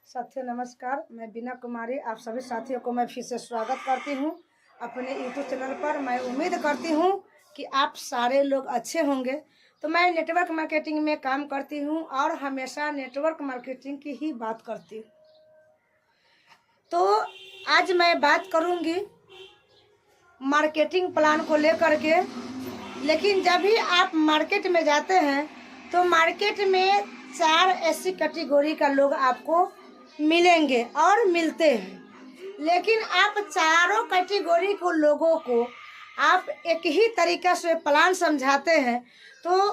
साथियों नमस्कार, मैं बीना कुमारी आप सभी साथियों को मैं फिर से स्वागत करती हूं अपने यूट्यूब चैनल पर। मैं उम्मीद करती हूं कि आप सारे लोग अच्छे होंगे। तो मैं नेटवर्क मार्केटिंग में काम करती हूं और हमेशा नेटवर्क मार्केटिंग की ही बात करती हूं। तो आज मैं बात करूंगी मार्केटिंग प्लान को लेकर के। लेकिन जब भी आप मार्केट में जाते हैं तो मार्केट में 4 ऐसी कैटेगरी का लोग आपको मिलेंगे और मिलते हैं। लेकिन आप चारों कैटेगरी को लोगों को आप एक ही तरीका से प्लान समझाते हैं तो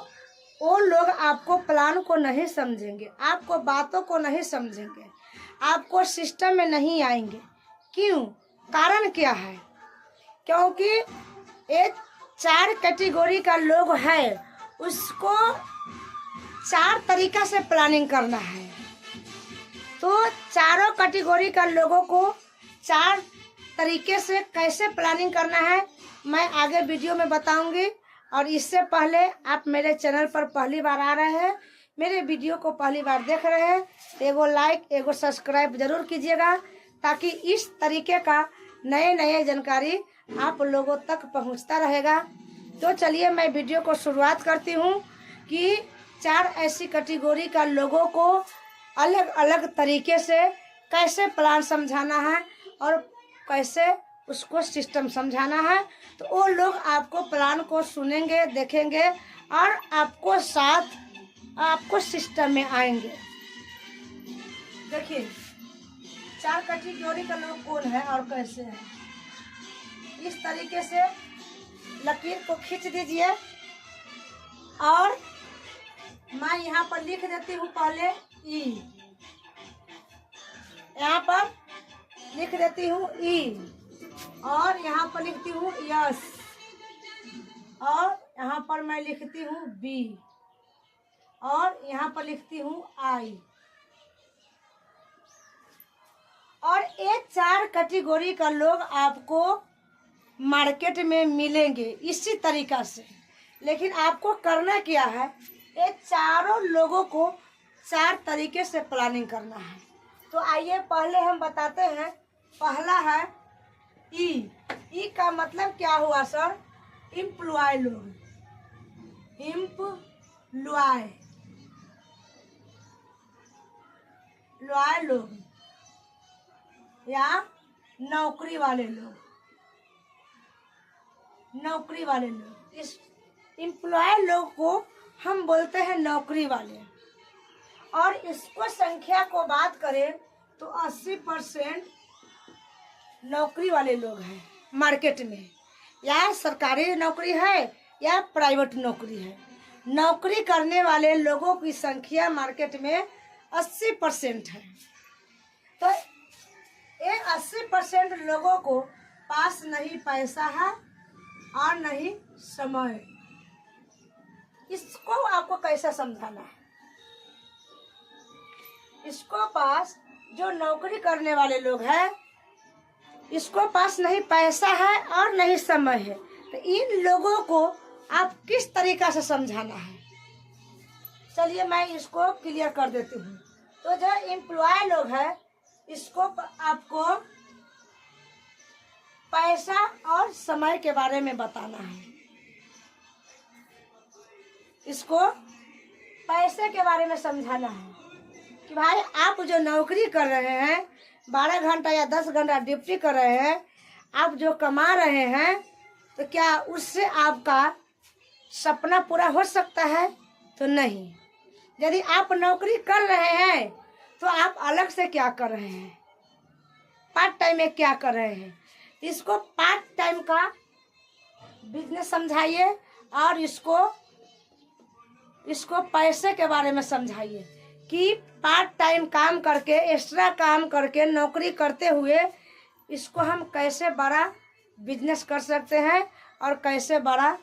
वो लोग आपको प्लान को नहीं समझेंगे, आपको बातों को नहीं समझेंगे, आपको सिस्टम में नहीं आएंगे। क्यों? कारण क्या है? क्योंकि एक 4 कैटेगरी का लोग है, उसको 4 तरीका से प्लानिंग करना है। तो चारों कैटेगरी का लोगों को 4 तरीके से कैसे प्लानिंग करना है मैं आगे वीडियो में बताऊंगी। और इससे पहले आप मेरे चैनल पर पहली बार आ रहे हैं, मेरे वीडियो को पहली बार देख रहे हैं तो एगो लाइक एगो सब्सक्राइब जरूर कीजिएगा, ताकि इस तरीके का नए जानकारी आप लोगों तक पहुंचता रहेगा। तो चलिए मैं वीडियो को शुरुआत करती हूं कि 4 ऐसी कैटेगरी का लोगों को अलग अलग तरीके से कैसे प्लान समझाना है और कैसे उसको सिस्टम समझाना है। तो वो लोग आपको प्लान को सुनेंगे, देखेंगे और आपको सिस्टम में आएंगे। देखिए 4 कैटेगरी का लोग कौन है और कैसे है। इस तरीके से लकीर को खींच दीजिए और मैं यहाँ पर लिख देती हूँ पहले ई, यहाँ पर लिख देती हूँ ई और यहाँ पर लिखती हूँ यस और यहाँ पर मैं लिखती हूँ बी और यहाँ पर लिखती हूँ आई। और ये 4 कैटेगरी का लोग आपको मार्केट में मिलेंगे इसी तरीका से। लेकिन आपको करना क्या है, ये चारों लोगों को 4 तरीके से प्लानिंग करना है। तो आइए पहले हम बताते हैं। पहला है ई। ई का मतलब क्या हुआ सर? एम्प्लॉय लोग, एम्प्लॉय लोग या नौकरी वाले लोग, नौकरी वाले लोग। इस एम्प्लॉय लोग को हम बोलते हैं नौकरी वाले। और इसको संख्या को बात करें तो 80% नौकरी वाले लोग हैं मार्केट में, या सरकारी नौकरी है या प्राइवेट नौकरी है। नौकरी करने वाले लोगों की संख्या मार्केट में 80% है। तो ये 80% लोगों को पास नहीं पैसा है और नहीं समय। इसको आपको कैसे समझाना है? इसको पास जो नौकरी करने वाले लोग हैं, इसको पास नहीं पैसा है और नहीं समय है। तो इन लोगों को आप किस तरीका से समझाना है, चलिए मैं इसको क्लियर कर देती हूँ। तो जो एम्प्लॉय लोग हैं, इसको आपको पैसा और समय के बारे में बताना है। इसको पैसे के बारे में समझाना है कि भाई आप जो नौकरी कर रहे हैं, 12 घंटा या 10 घंटा ड्यूटी कर रहे हैं, आप जो कमा रहे हैं, तो क्या उससे आपका सपना पूरा हो सकता है? तो नहीं। यदि आप नौकरी कर रहे हैं तो आप अलग से क्या कर रहे हैं, पार्ट टाइम में क्या कर रहे हैं। इसको पार्ट टाइम का बिजनेस समझाइए और इसको पैसे के बारे में समझाइए कि पार्ट टाइम काम करके, एक्स्ट्रा काम करके, नौकरी करते हुए इसको हम कैसे बड़ा बिजनेस कर सकते हैं और कैसे बड़ा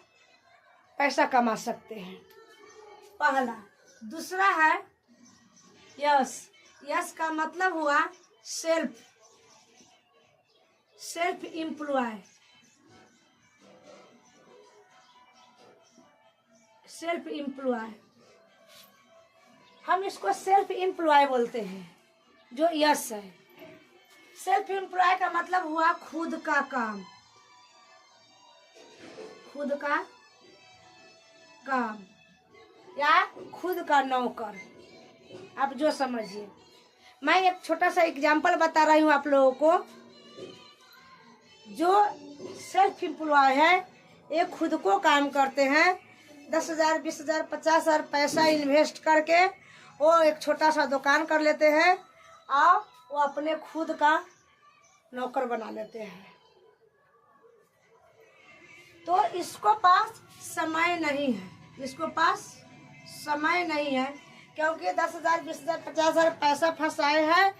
पैसा कमा सकते हैं। पहला। दूसरा है यस। यस का मतलब हुआ सेल्फ एम्प्लॉय। सेल्फ एम्प्लॉय हम इसको सेल्फ एम्प्लॉय बोलते हैं। जो यश है। सेल्फ एम्प्लॉय का मतलब हुआ खुद का काम, खुद का काम या खुद का नौकर, आप जो समझिए। मैं एक छोटा सा एग्जाम्पल बता रही हूँ आप लोगों को। जो सेल्फ एम्प्लॉय है ये खुद को काम करते हैं, 10,000 20,000 50,000 पैसा इन्वेस्ट करके वो एक छोटा सा दुकान कर लेते हैं और वो अपने खुद का नौकर बना लेते हैं। तो इसको पास समय नहीं है, इसको पास समय नहीं है, क्योंकि 10,000 20,000 50,000 पैसा फंसाए हैं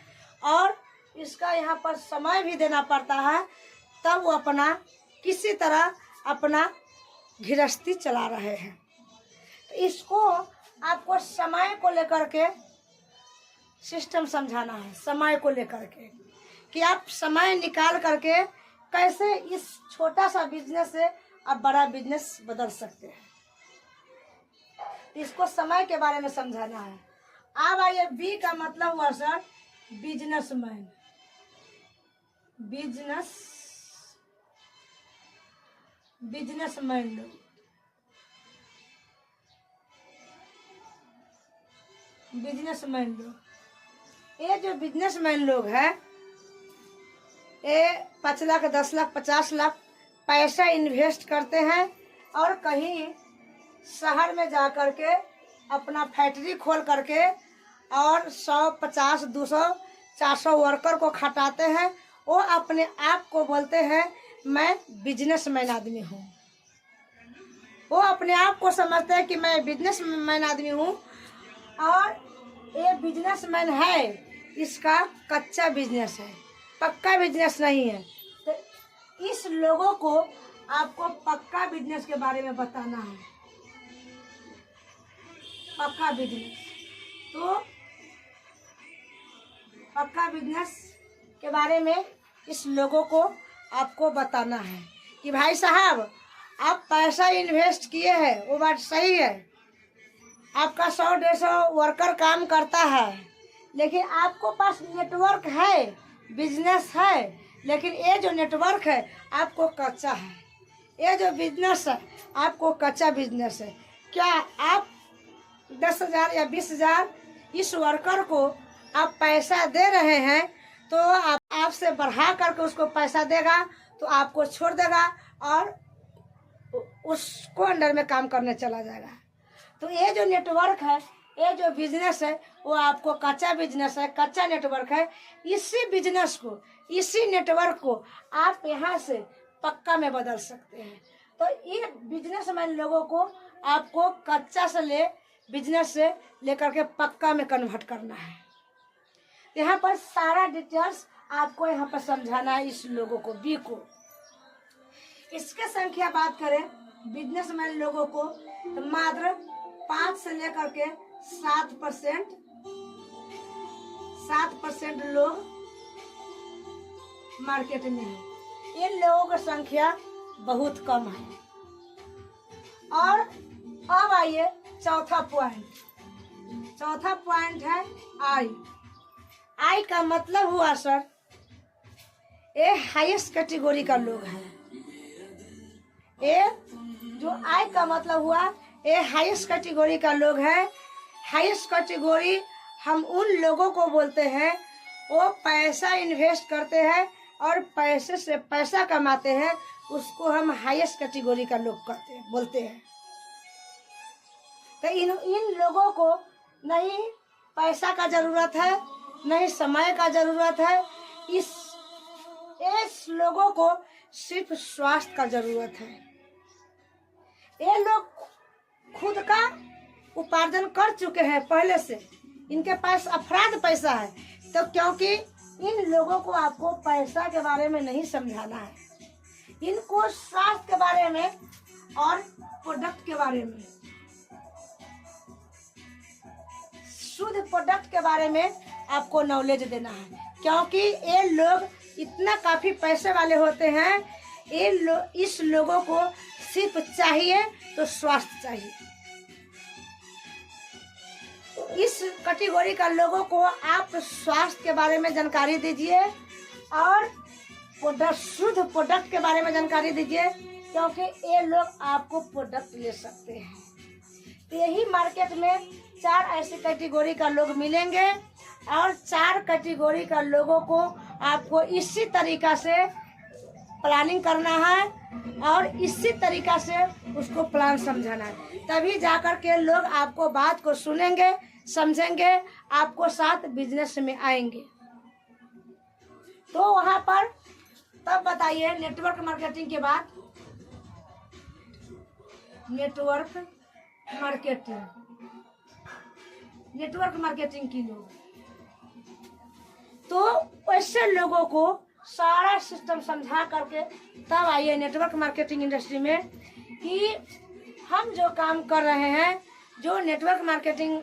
और इसका यहाँ पर समय भी देना पड़ता है, तब वो अपना किसी तरह अपना गृहस्थी चला रहे हैं। तो इसको आपको समय को लेकर के सिस्टम समझाना है, समय को लेकर के कि आप समय निकाल करके कैसे इस छोटा सा बिजनेस से आप बड़ा बिजनेस बदल सकते हैं। इसको समय के बारे में समझाना है। अब आइए बी का मतलब हुआ सर बिजनेसमैन। बिजनेसमैन लोग, बिजनेसमैन लोग, ये जो बिजनेसमैन लोग हैं ये 5 लाख 10 लाख 50 लाख पैसा इन्वेस्ट करते हैं और कहीं शहर में जा कर के अपना फैक्ट्री खोल करके और 100 50 200 400 वर्कर को खटाते हैं। वो अपने आप को बोलते हैं मैं बिजनेसमैन आदमी हूँ। वो अपने आप को समझते हैं कि मैं बिजनेसमैन आदमी हूँ और ये बिजनेसमैन है, इसका कच्चा बिजनेस है, पक्का बिजनेस नहीं है। तो इस लोगों को आपको पक्का बिजनेस के बारे में बताना है। पक्का बिजनेस, तो पक्का बिजनेस के बारे में इस लोगों को आपको बताना है कि भाई साहब आप पैसा इन्वेस्ट किए हैं, वो बात सही है, आपका 100-150 वर्कर काम करता है, लेकिन आपको पास नेटवर्क है, बिजनेस है, लेकिन ये जो नेटवर्क है आपको कच्चा है, ये जो बिजनेस है आपको कच्चा बिजनेस है। क्या आप 10,000 या 20,000 इस वर्कर को आप पैसा दे रहे हैं तो आपसे बढ़ा करके उसको पैसा देगा तो आपको छोड़ देगा और उसको अंडर में काम करने चला जाएगा। तो ये जो नेटवर्क है, ये जो बिजनेस है वो आपको कच्चा बिजनेस है, कच्चा नेटवर्क है। इसी बिजनेस को, इसी नेटवर्क को आप यहाँ से पक्का में बदल सकते हैं। तो ये बिजनेसमैन लोगों को आपको कच्चा से बिजनेस से लेकर के पक्का में कन्वर्ट करना है। यहाँ पर सारा डिटेल्स आपको यहाँ पर समझाना है इस लोगों को, बी को। इसके संख्या बात करें बिजनेसमैन लोगों को तो मात्र 5 से लेकर के 7% लोग मार्केट में है। इन लोगों की संख्या बहुत कम है। और अब आइए चौथा पॉइंट है आई का मतलब हुआ सर ये हाईएस्ट कैटेगरी का लोग है। ये जो आई का मतलब हुआ ये हाईएस्ट कैटेगरी का लोग है। हाईएस्ट कैटेगरी हम उन लोगों को बोलते हैं वो पैसा इन्वेस्ट करते हैं और पैसे से पैसा कमाते हैं, उसको हम हाईएस्ट कैटेगरी का लोग बोलते हैं। तो इन लोगों को नहीं पैसा का जरूरत है, नहीं समय का जरूरत है। इस लोगों को सिर्फ स्वास्थ्य का जरूरत है। ये लोग खुद का उपार्जन कर चुके हैं पहले से, इनके पास अफराद पैसा है। तो क्योंकि इन लोगों को आपको पैसा के बारे में नहीं समझाना है, इनको स्वास्थ्य के बारे में और प्रोडक्ट के बारे में, शुद्ध प्रोडक्ट के बारे में आपको नॉलेज देना है। क्योंकि ये लोग इतना काफी पैसे वाले होते हैं, इस लोगों को सिर्फ चाहिए तो स्वास्थ्य चाहिए। इस कैटेगरी का लोगों को आप स्वास्थ्य के बारे में जानकारी दीजिए और शुद्ध प्रोडक्ट के बारे में जानकारी दीजिए, क्योंकि ये लोग आपको प्रोडक्ट ले सकते हैं। तो यही मार्केट में 4 ऐसी कैटेगरी का लोग मिलेंगे और 4 कैटेगरी का लोगों को आपको इसी तरीका से प्लानिंग करना है और इसी तरीका से उसको प्लान समझाना है, तभी जाकर के लोग आपको बात को सुनेंगे, समझेंगे, आपको साथ बिजनेस में आएंगे। तो वहाँ पर तब बताइए नेटवर्क मार्केटिंग के बाद, नेटवर्क मार्केटिंग की लोग, तो ऐसे लोगों को सारा सिस्टम समझा करके तब आइए नेटवर्क मार्केटिंग इंडस्ट्री में कि हम जो काम कर रहे हैं, जो नेटवर्क मार्केटिंग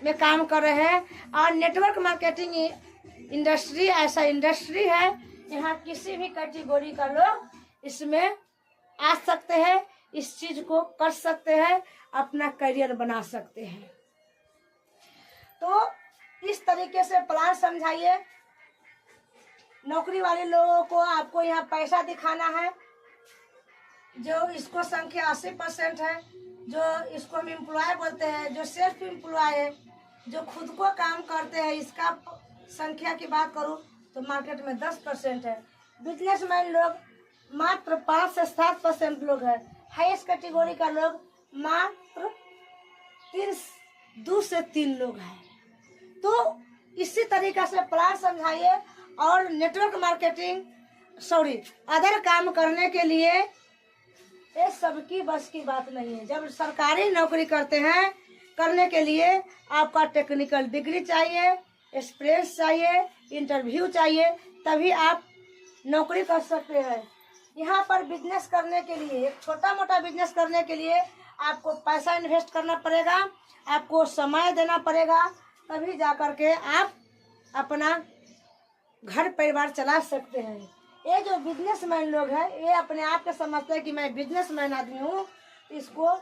में काम कर रहे हैं, और नेटवर्क मार्केटिंग इंडस्ट्री ऐसा इंडस्ट्री है, यहाँ किसी भी कैटेगरी का लोग इसमें आ सकते हैं, इस चीज को कर सकते हैं, अपना करियर बना सकते हैं। तो इस तरीके से प्लान समझाइए। नौकरी वाले लोगों को आपको यहाँ पैसा दिखाना है, जो इसको संख्या 80% है, जो इसको हम एम्प्लॉय बोलते हैं, जो सेल्फ एम्प्लॉय है, जो खुद को काम करते हैं, इसका संख्या की बात करूँ तो मार्केट में 10% है। बिजनेसमैन लोग मात्र 5 से 7% लोग हैं। हाईएस्ट कैटेगरी का लोग मात्र 2 से 3 लोग हैं। तो इसी तरीका से प्लान समझाइए। और नेटवर्क मार्केटिंग अदर काम करने के लिए ये सबकी बस की बात नहीं है। जब सरकारी नौकरी करते हैं, करने के लिए आपका टेक्निकल डिग्री चाहिए, एक्सपीरियंस चाहिए, इंटरव्यू चाहिए, तभी आप नौकरी कर सकते हैं। यहाँ पर बिजनेस करने के लिए, एक छोटा मोटा बिजनेस करने के लिए आपको पैसा इन्वेस्ट करना पड़ेगा, आपको समय देना पड़ेगा, तभी जा कर के आप अपना घर परिवार चला सकते हैं। ये जो बिजनेसमैन लोग हैं, ये अपने आप को समझते हैं कि मैं बिजनेसमैन आदमी हूँ, इसको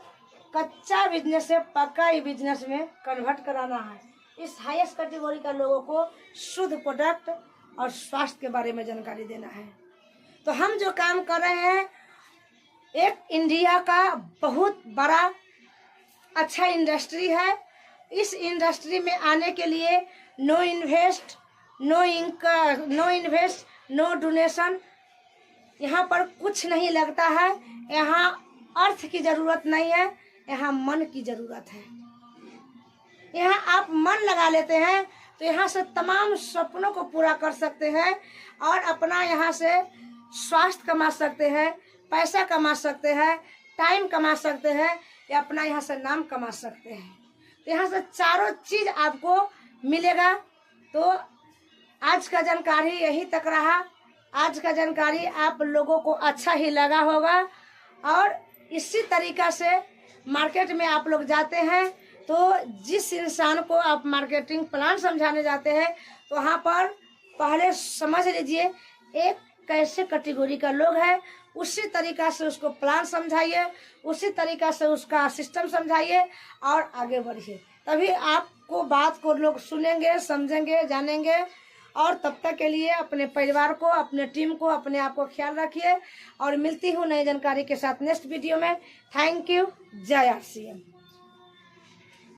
कच्चा बिजनेस से पक्का ही बिजनेस में कन्वर्ट कराना है। इस हाईएस्ट कैटेगरी का लोगों को शुद्ध प्रोडक्ट और स्वास्थ्य के बारे में जानकारी देना है। तो हम जो काम कर रहे हैं, एक इंडिया का बहुत बड़ा अच्छा इंडस्ट्री है। इस इंडस्ट्री में आने के लिए नो इन्वेस्ट, नो डोनेशन, यहाँ पर कुछ नहीं लगता है। यहाँ अर्थ की जरूरत नहीं है, यहाँ मन की जरूरत है। यहाँ आप मन लगा लेते हैं तो यहाँ से तमाम सपनों को पूरा कर सकते हैं और अपना यहाँ से स्वास्थ्य कमा सकते हैं, पैसा कमा सकते हैं, टाइम कमा सकते हैं, या अपना यहाँ से नाम कमा सकते हैं। तो यहाँ से चारों चीज आपको मिलेगा। तो आज का जानकारी यही तक रहा। आज का जानकारी आप लोगों को अच्छा ही लगा होगा। और इसी तरीका से मार्केट में आप लोग जाते हैं, तो जिस इंसान को आप मार्केटिंग प्लान समझाने जाते हैं, तो वहाँ पर पहले समझ लीजिए एक कैसे कैटेगरी का लोग है, उसी तरीका से उसको प्लान समझाइए, उसी तरीका से उसका सिस्टम समझाइए और आगे बढ़िए। तभी आपको बात को लोग सुनेंगे, समझेंगे, जानेंगे। और तब तक के लिए अपने परिवार को, अपने टीम को, अपने आप को ख्याल रखिए। और मिलती हूँ नई जानकारी के साथ नेक्स्ट वीडियो में। Thank you. जय RCM।